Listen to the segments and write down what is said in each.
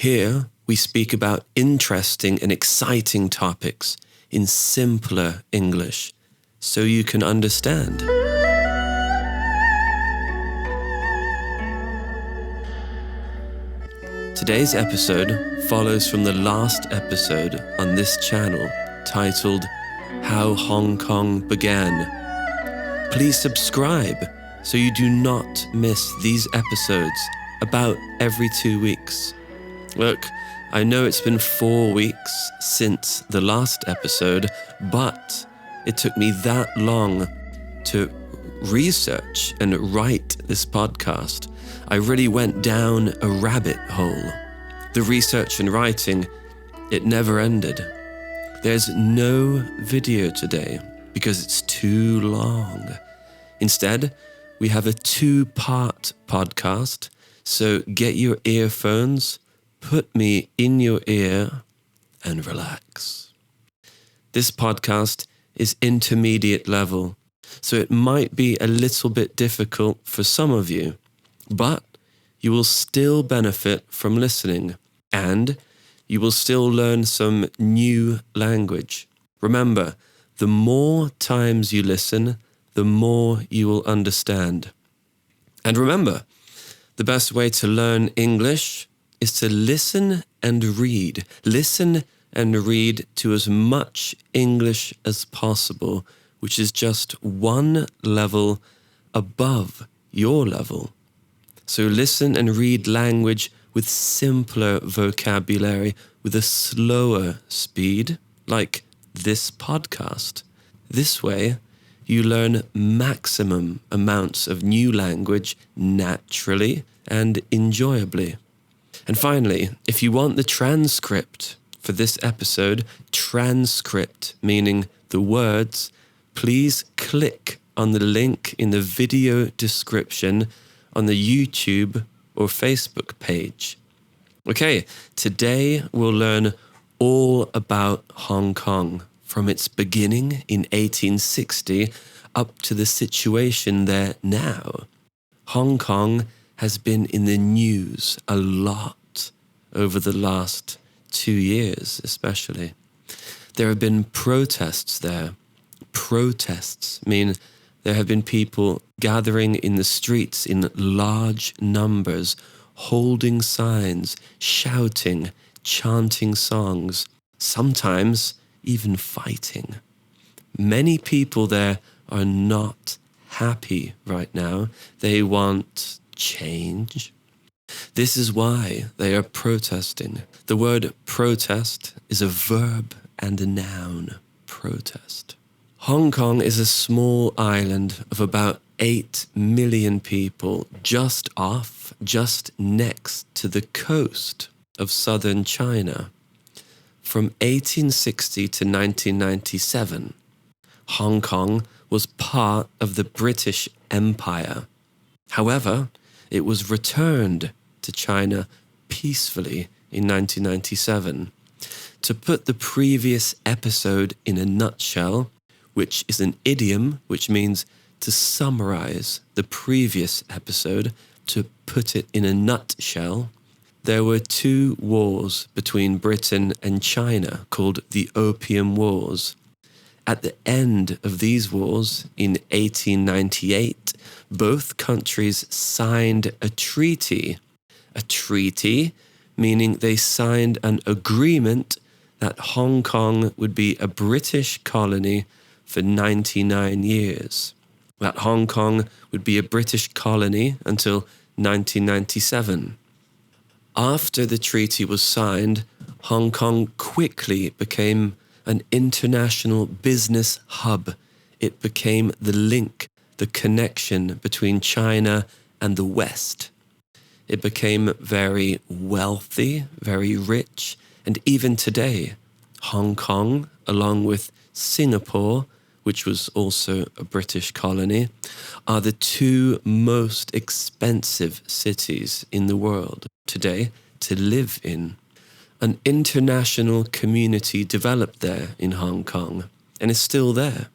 Here, we speak about interesting and exciting topics in simpler English, so you can understand. Today's episode follows from the last episode on this channel titled How Hong Kong Began. Please subscribe so you do not miss these episodes about every 2 weeks. Look, I know it's been 4 weeks since the last episode, but it took me that long to research and write this podcast. I really went down a rabbit hole. The research and writing, it never ended. There's no video today because it's too long. Instead, we have a 2-part podcast, so get your earphones, put me in your ear, and relax. This podcast is intermediate level, so it might be a little bit difficult for some of you, but you will still benefit from listening, and you will still learn some new language. Remember, the more times you listen, the more you will understand. And remember, the best way to learn English is to listen and read. Listen and read to as much English as possible, which is just one level above your level. So listen and read language with simpler vocabulary, with a slower speed, like this podcast. This way, you learn maximum amounts of new language naturally and enjoyably. And finally, if you want the transcript for this episode, transcript meaning the words, please click on the link in the video description on the YouTube or Facebook page. Okay, today we'll learn all about Hong Kong, from its beginning in 1860 up to the situation there now. Hong Kong has been in the news a lot over the last 2 years, especially. There have been protests there. Protests mean there have been people gathering in the streets in large numbers, holding signs, shouting, chanting songs, sometimes even fighting. Many people there are not happy right now. They want change. This is why they are protesting. The word protest is a verb and a noun. Protest. Hong Kong is a small island of about 8 million people just next to the coast of southern China. From 1860 to 1997, Hong Kong was part of the British Empire. However, it was returned to China peacefully in 1997. To put the previous episode in a nutshell, which is an idiom which means to summarize the previous episode, to put it in a nutshell, there were 2 wars between Britain and China called the Opium Wars. At the end of these wars, in 1898, both countries signed a treaty. A treaty meaning they signed an agreement that Hong Kong would be a British colony for 99 years. That Hong Kong would be a British colony until 1997. After the treaty was signed, Hong Kong quickly became an international business hub. It became the link, the connection between China and the West. It became very wealthy, very rich, and even today, Hong Kong, along with Singapore, which was also a British colony, are the 2 most expensive cities in the world today to live in. An international community developed there in Hong Kong and is still there.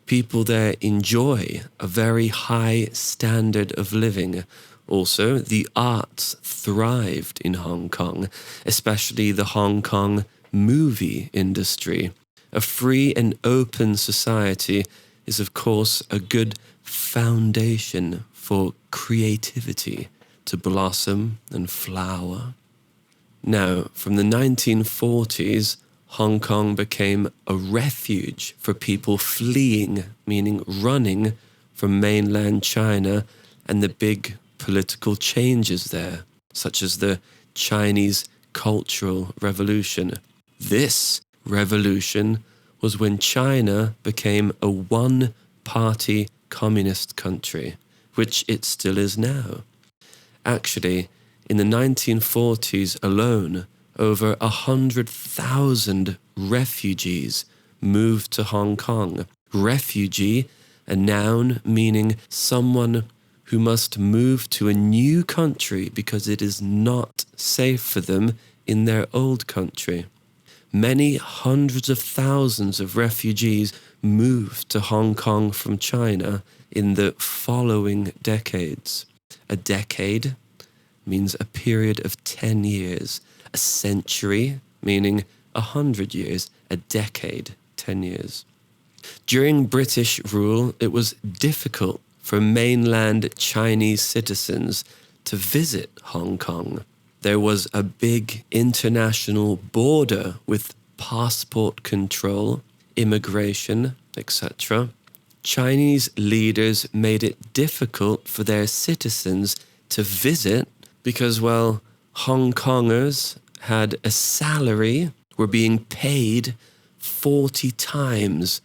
People there enjoy a very high standard of living, Also, the arts thrived in Hong Kong, especially the Hong Kong movie industry. A free and open society is, of course, a good foundation for creativity to blossom and flower. Now, from the 1940s, Hong Kong became a refuge for people fleeing, meaning running, from mainland China and the big political changes there, such as the Chinese Cultural Revolution. This revolution was when China became a one-party communist country, which it still is now. Actually, in the 1940s alone, over 100,000 refugees moved to Hong Kong. Refugee, a noun meaning someone who must move to a new country because it is not safe for them in their old country. Many hundreds of thousands of refugees moved to Hong Kong from China in the following decades. A decade means a period of 10 years. A century, meaning 100 years. A decade, 10 years. During British rule, it was difficult for mainland Chinese citizens to visit Hong Kong. There was a big international border with passport control, immigration, etc. Chinese leaders made it difficult for their citizens to visit because, well, Hong Kongers had a salary, were being paid 40 times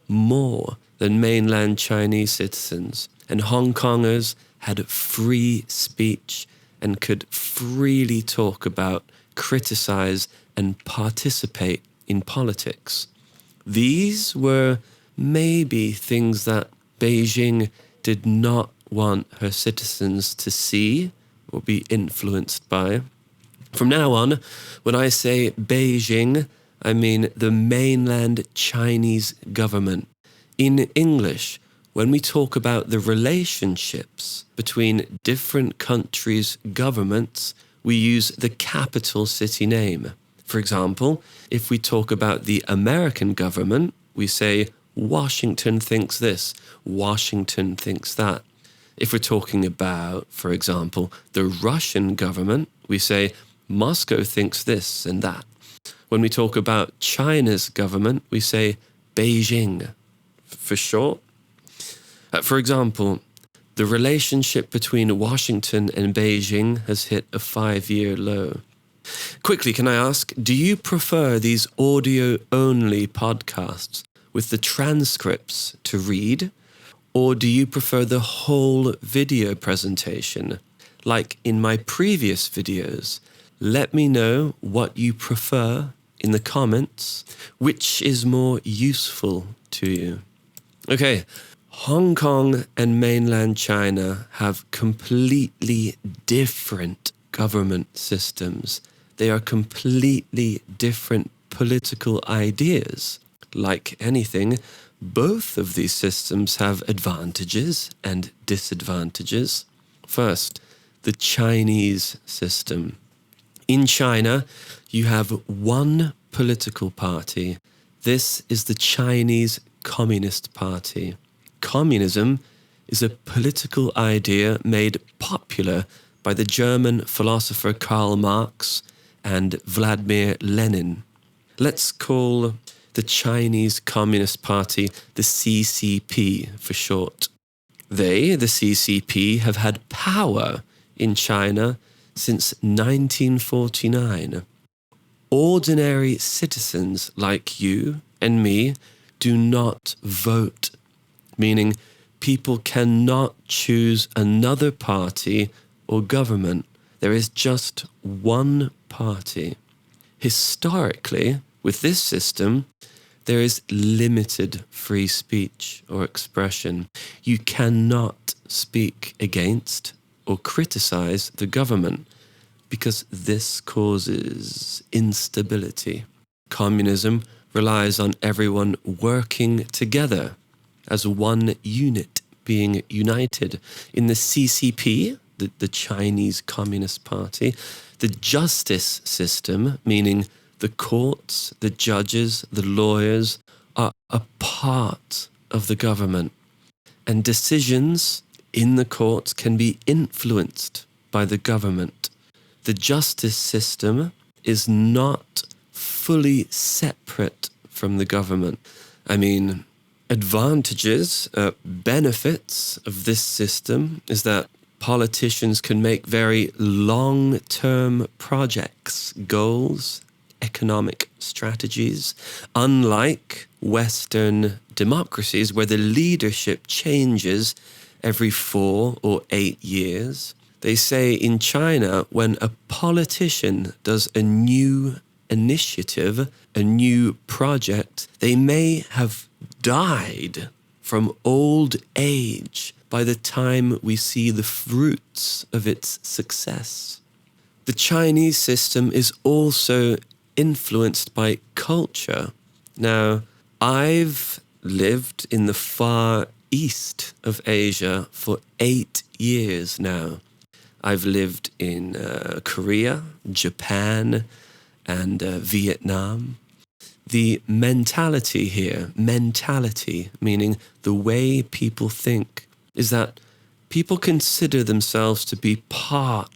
more than mainland Chinese citizens. And Hong Kongers had free speech and could freely talk about, criticize, and participate in politics. These were maybe things that Beijing did not want her citizens to see or be influenced by. From now on, when I say Beijing, I mean the mainland Chinese government. In English, when we talk about the relationships between different countries' governments, we use the capital city name. For example, if we talk about the American government, we say Washington thinks this, Washington thinks that. If we're talking about, for example, the Russian government, we say Moscow thinks this and that. When we talk about China's government, we say Beijing for short. For example, the relationship between Washington and Beijing has hit a 5-year low. Quickly, can I ask, do you prefer these audio-only podcasts with the transcripts to read, or do you prefer the whole video presentation, like in my previous videos? Let me know what you prefer in the comments, which is more useful to you. Okay, Hong Kong and mainland China have completely different government systems. They are completely different political ideas. Like anything, both of these systems have advantages and disadvantages. First, the Chinese system. In China, you have one political party. This is the Chinese Communist Party. Communism is a political idea made popular by the German philosopher Karl Marx and Vladimir Lenin. Let's call the Chinese Communist Party the CCP for short. They, the CCP, have had power in China since 1949. Ordinary citizens like you and me do not vote, meaning people cannot choose another party or government. There is just one party. Historically, with this system, there is limited free speech or expression. You cannot speak against or criticize the government because this causes instability. Communism relies on everyone working together as one unit, being united. In the CCP, the Chinese Communist Party, the justice system, meaning the courts, the judges, the lawyers, are a part of the government. And decisions in the courts can be influenced by the government. The justice system is not fully separate from the government. I mean, advantages, benefits of this system is that politicians can make very long-term projects, goals, economic strategies, unlike Western democracies where the leadership changes every 4 or 8 years. They say in China, when a politician does a new initiative, a new project, they may have died from old age by the time we see the fruits of its success. The Chinese system is also influenced by culture. Now, I've lived in the far east of Asia for 8 years now. I've lived in Korea, Japan, and Vietnam. The mentality here, mentality meaning the way people think, is that people consider themselves to be part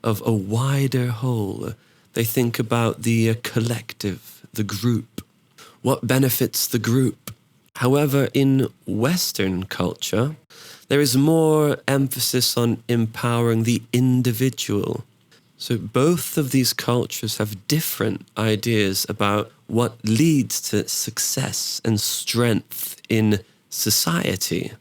of a wider whole. They think about the collective, the group. What benefits the group? However, in Western culture, there is more emphasis on empowering the individual. So both of these cultures have different ideas about what leads to success and strength in society.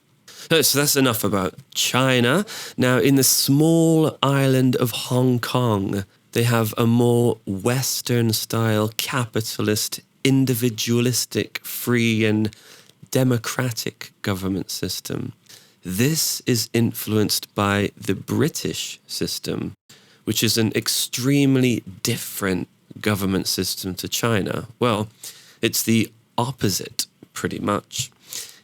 So that's enough about China. Now, in the small island of Hong Kong, they have a more Western-style, capitalist, individualistic, free and democratic government system. This is influenced by the British system, which is an extremely different government system to China. Well, it's the opposite, pretty much.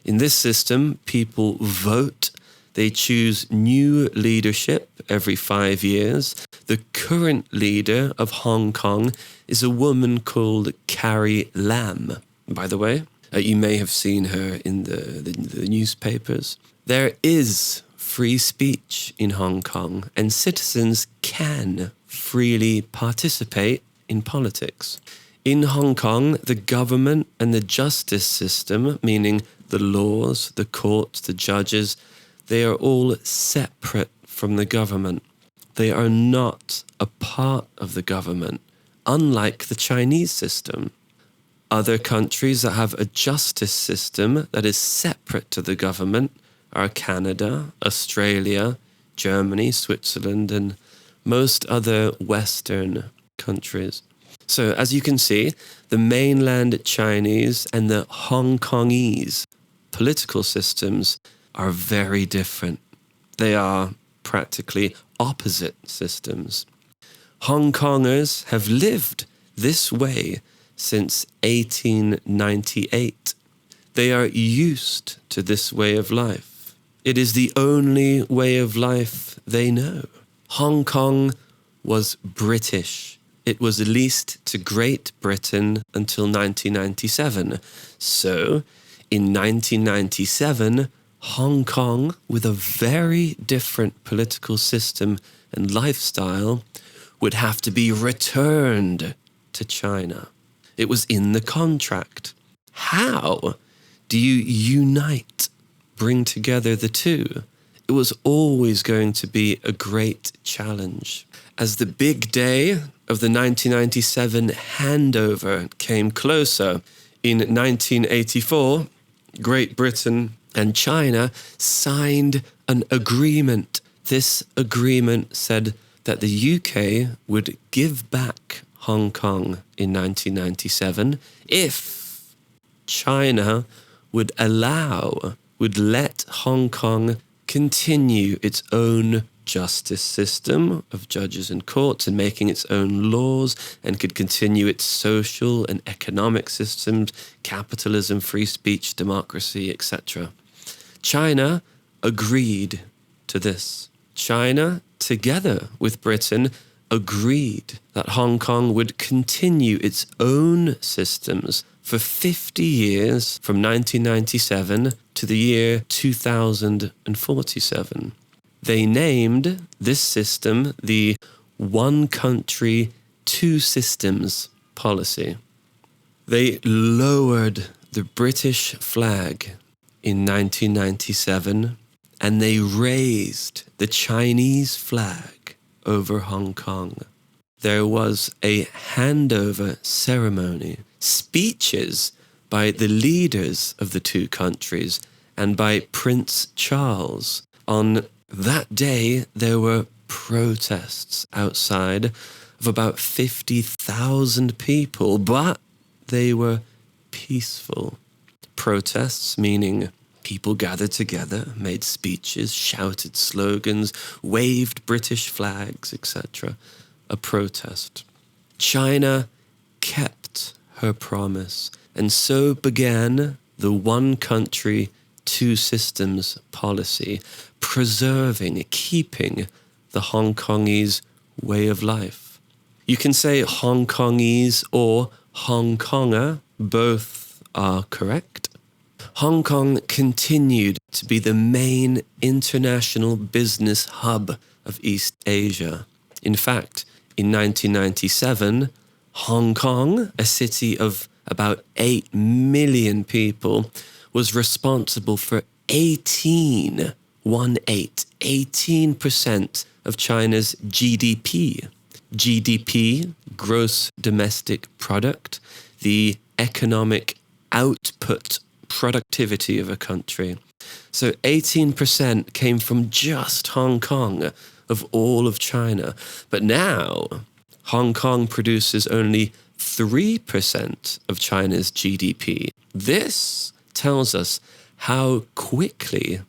In this system, people vote. They choose new leadership every 5 years. The current leader of Hong Kong is a woman called Carrie Lam, by the way. You may have seen her in the newspapers. There is free speech in Hong Kong, and citizens can freely participate in politics. In Hong Kong, the government and the justice system, meaning the laws, the courts, the judges, they are all separate from the government. They are not a part of the government, unlike the Chinese system. Other countries that have a justice system that is separate to the government are Canada, Australia, Germany, Switzerland, and most other Western countries. So as you can see, the mainland Chinese and the Hong Kongese political systems are very different. They are practically opposite systems. Hong Kongers have lived this way since 1898. They are used to this way of life. It is the only way of life they know. Hong Kong was British. It was leased to Great Britain until 1997. So, in 1997, Hong Kong, with a very different political system and lifestyle, would have to be returned to China. It was in the contract. How do you unite, bring together the two? It was always going to be a great challenge. As the big day of the 1997 handover came closer, in 1984, Great Britain and China signed an agreement. This agreement said that the UK would give back Hong Kong in 1997 if China would let Hong Kong continue its own justice system of judges and courts and making its own laws, and could continue its social and economic systems, capitalism, free speech, democracy, etc. China agreed to this. China, together with Britain, agreed that Hong Kong would continue its own systems for 50 years from 1997 to the year 2047. They named this system the One Country, Two Systems policy. They lowered the British flag in 1997 and they raised the Chinese flag over Hong Kong. There was a handover ceremony, speeches by the leaders of the two countries and by Prince Charles. On that day, there were protests outside of about 50,000 people, but they were peaceful. Protests, meaning people gathered together, made speeches, shouted slogans, waved British flags, etc. A protest. China kept her promise, and so began the One Country, Two Systems policy, preserving, keeping the Hong Kongese way of life. You can say Hong Kongese or Hong Konger, both are correct. Hong Kong continued to be the main international business hub of East Asia. In fact, in 1997, Hong Kong, a city of about 8 million people, was responsible for 18% of China's GDP. GDP, gross domestic product, the economic output productivity of a country. So 18% came from just Hong Kong of all of China. But now, Hong Kong produces only 3% of China's GDP. This tells us how quickly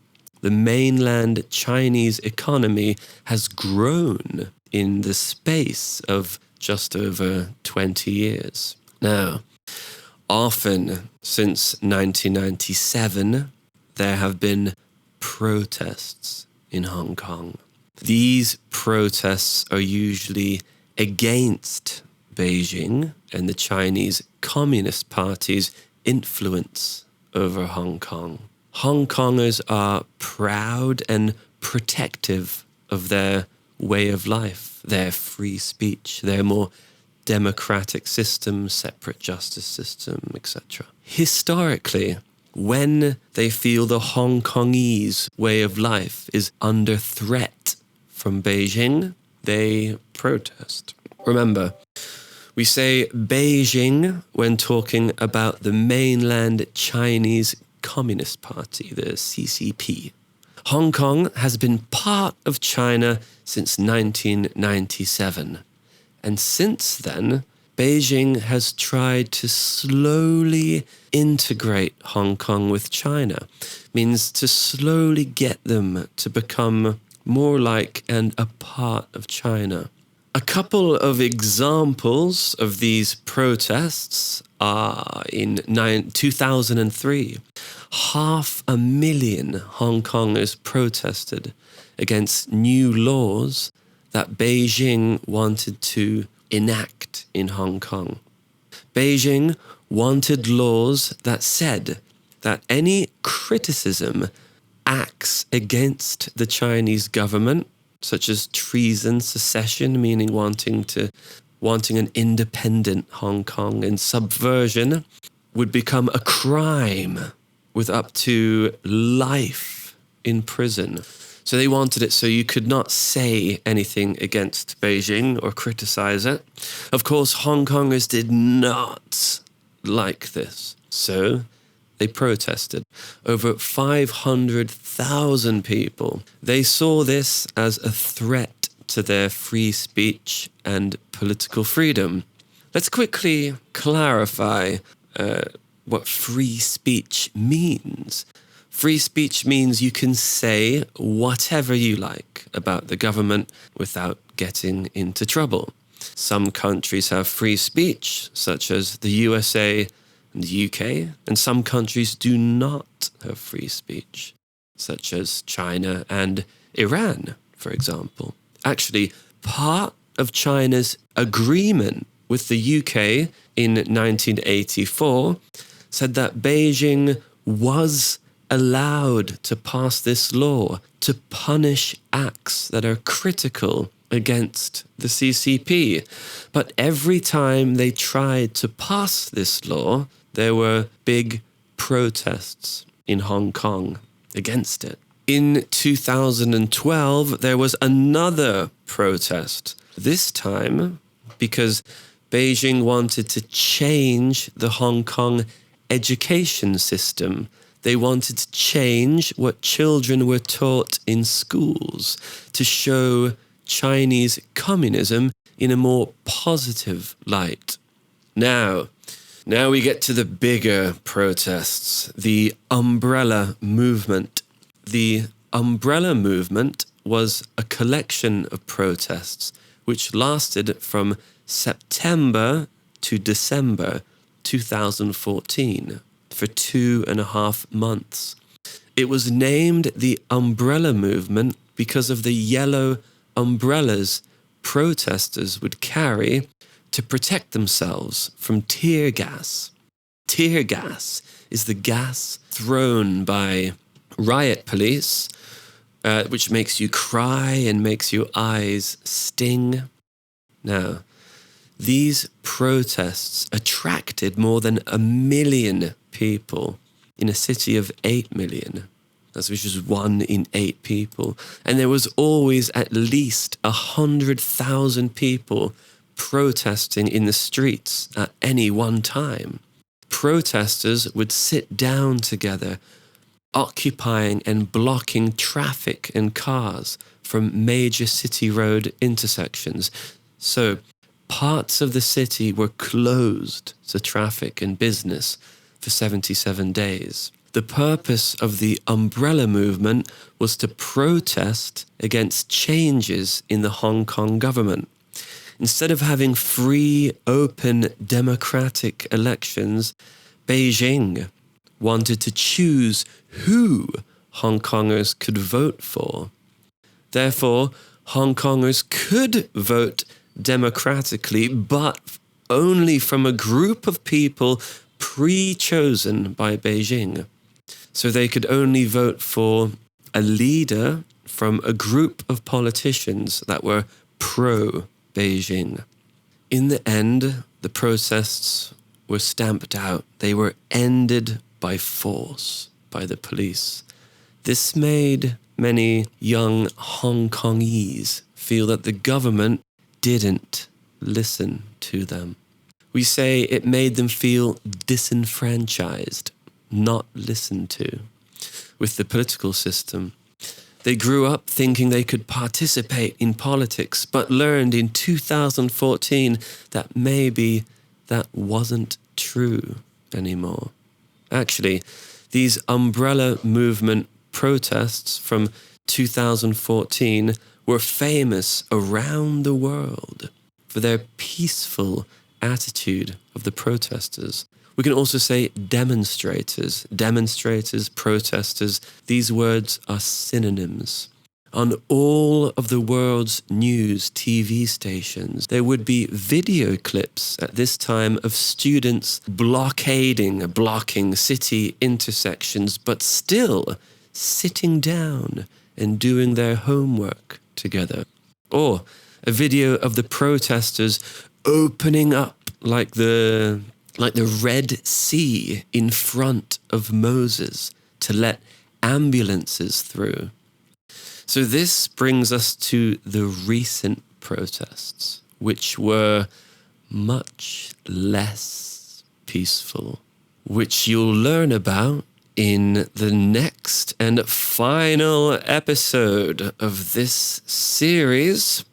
the mainland Chinese economy has grown in the space of just over 20 years. Now, often since 1997, there have been protests in Hong Kong. These protests are usually against Beijing and the Chinese Communist Party's influence over Hong Kong. Hong Kongers are proud and protective of their way of life, their free speech, their more democratic system, separate justice system, etc. Historically, when they feel the Hong Kongese way of life is under threat from Beijing, they protest. Remember, we say Beijing when talking about the mainland Chinese Communist Party, the CCP. Hong Kong has been part of China since 1997. And since then, Beijing has tried to slowly integrate Hong Kong with China. Means to slowly get them to become more like and a part of China. A couple of examples of these protests are in 2003. 500,000 Hong Kongers protested against new laws that Beijing wanted to enact in Hong Kong. Beijing wanted laws that said that any criticism acts against the Chinese government, such as treason, secession, meaning wanting an independent Hong Kong, and subversion, would become a crime with up to life in prison. So they wanted it so you could not say anything against Beijing or criticize it. Of course, Hong Kongers did not like this. So they protested. Over 500,000 people. They saw this as a threat to their free speech and political freedom. Let's quickly clarify what free speech means. Free speech means you can say whatever you like about the government without getting into trouble. Some countries have free speech, such as the USA and the UK, and some countries do not have free speech. such as China and Iran, for example. Actually, part of China's agreement with the UK in 1984 said that Beijing was allowed to pass this law to punish acts that are critical against the CCP. But every time they tried to pass this law, there were big protests in Hong Kong against it. In 2012, there was another protest, this time because Beijing wanted to change the Hong Kong education system. They wanted to change what children were taught in schools to show Chinese communism in a more positive light. Now we get to the bigger protests, the umbrella movement. The umbrella movement was a collection of protests which lasted from September to December 2014 for 2.5 months. It was named the umbrella movement because of the yellow umbrellas protesters would carry to protect themselves from tear gas. Tear gas is the gas thrown by riot police, which makes you cry and makes your eyes sting. Now, these protests attracted more than 1 million people in a city of 8 million. That's which is 1 in 8 people. And there was always at least 100,000 people protesting in the streets at any one time. Protesters would sit down together, occupying and blocking traffic and cars from major city road intersections. So parts of the city were closed to traffic and business for 77 days. The purpose of the umbrella movement was to protest against changes in the Hong Kong government. Instead of having free, open, democratic elections, Beijing wanted to choose who Hong Kongers could vote for. Therefore, Hong Kongers could vote democratically, but only from a group of people pre-chosen by Beijing. So they could only vote for a leader from a group of politicians that were pro-Beijing. In the end, the protests were stamped out. They were ended by force by the police. This made many young Hong Kongese feel that the government didn't listen to them. We say it made them feel disenfranchised, not listened to, with the political system. They grew up thinking they could participate in politics, but learned in 2014 that maybe that wasn't true anymore. Actually, these umbrella movement protests from 2014 were famous around the world for their peaceful attitude of the protesters. We can also say demonstrators, protesters. These words are synonyms. On all of the world's news TV stations, there would be video clips at this time of students blocking city intersections, but still sitting down and doing their homework together. Or a video of the protesters opening up like the Red Sea in front of Moses to let ambulances through. So this brings us to the recent protests, which were much less peaceful, which you'll learn about in the next and final episode of this series.